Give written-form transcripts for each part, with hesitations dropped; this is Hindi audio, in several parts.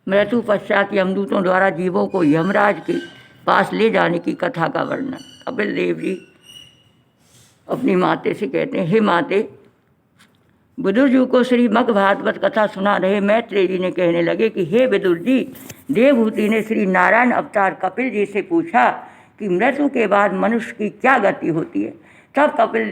मृत्यु पश्चात यमदूतों द्वारा जीवों को यमराज के पास ले जाने की कथा का वर्णन। कपिल देव जी अपनी माते से कहते हैं, हे माते, विदुर जी को श्रीमद् भागवत कथा सुना रहे मैत्रेय जी ने कहने लगे कि हे विदुर जी, देवहूति ने श्री नारायण अवतार कपिल जी से पूछा कि मृत्यु के बाद मनुष्य की क्या गति होती है। तब कपिल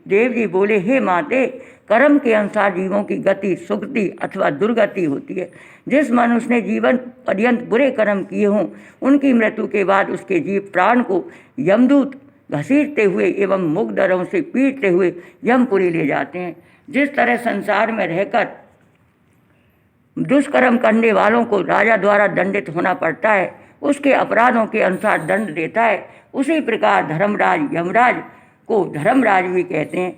देव जी बोले, हे माते, कर्म के अनुसार जीवों की गति सुगति अथवा दुर्गति होती है। जिस मनुष्य ने जीवन पर्यंत बुरे कर्म किए हों, उनकी मृत्यु के बाद उसके जीव प्राण को यमदूत घसीटते हुए एवं मुगदरों से पीटते हुए यमपुरी ले जाते हैं। जिस तरह संसार में रहकर दुष्कर्म करने वालों को राजा द्वारा दंडित होना पड़ता है, उसके अपराधों के अनुसार दंड देता है, उसी प्रकार धर्मराज यमराज को धर्मराज भी कहते हैं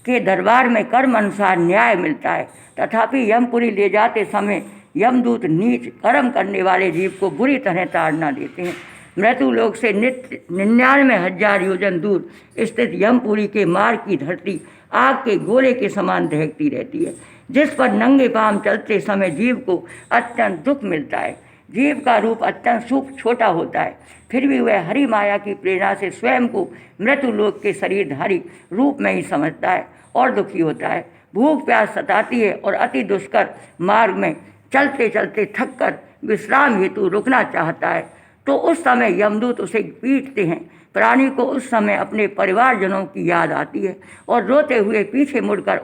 के दरबार में कर्म अनुसार न्याय मिलता है। तथापि यमपुरी ले जाते समय यमदूत नीच कर्म करने वाले जीव को बुरी तरह ताड़ना देते हैं। मृत्यु लोक से 99,000 योजन दूर स्थित यमपुरी के मार्ग की धरती आग के गोले के समान दहकती रहती है, जिस पर नंगे पांव चलते समय जीव को अत्यंत दुख मिलता है। जीव का रूप अत्यंत सूक्ष्म छोटा होता है, फिर भी वह हरि माया की प्रेरणा से स्वयं को मृत्यु लोक के शरीरधारी रूप में ही समझता है और दुखी होता है। भूख प्यास सताती है और अति दुष्कर मार्ग में चलते चलते थक कर विश्राम हेतु रुकना चाहता है, तो उस समय यमदूत उसे पीटते हैं। प्राणी को उस समय अपने परिवारजनों की याद आती है और रोते हुए पीछे मुड़कर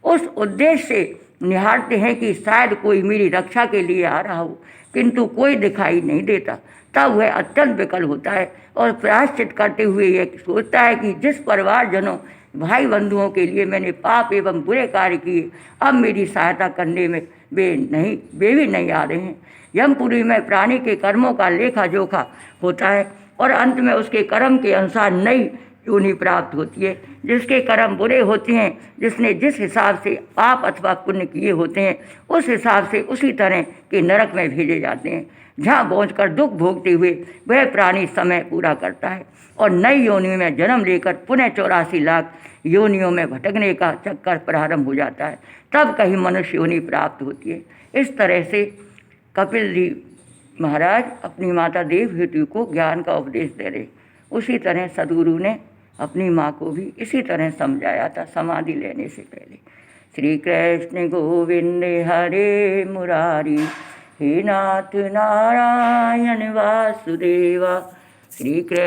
उस उद्देश्य से निहारते हैं कि शायद कोई मेरी रक्षा के लिए आ रहा हो, किंतु कोई दिखाई नहीं देता। तब वह अत्यंत विकल होता है और प्रायश्चित करते हुए यह सोचता है कि जिस परिवारजनों भाई बंधुओं के लिए मैंने पाप एवं बुरे कार्य किए, अब मेरी सहायता करने में वे भी नहीं आ रहे हैं। यमपुरी में प्राणी के कर्मों का लेखा जोखा होता है और अंत में उसके कर्म के अनुसार नई योनि प्राप्त होती है। जिसके कर्म बुरे होते हैं, जिसने जिस हिसाब से पाप अथवा पुण्य किए होते हैं, उस हिसाब से उसी तरह के नरक में भेजे जाते हैं, जहाँ पहुँचकर दुख भोगते हुए वह प्राणी समय पूरा करता है और नई योनि में जन्म लेकर पुनः 84 लाख योनियों में भटकने का चक्कर प्रारंभ हो जाता है। तब कहीं मनुष्य योनि प्राप्त होती है। इस तरह से कपिल जी महाराज अपनी माता देवहूति को ज्ञान का उपदेश दे रहे। उसी तरह सद्गुरु ने अपनी माँ को भी इसी तरह समझाया था समाधि लेने से पहले। श्री कृष्ण गोविंद हरे मुरारी, हे नाथ नारायण वासुदेवा। श्री कृष्ण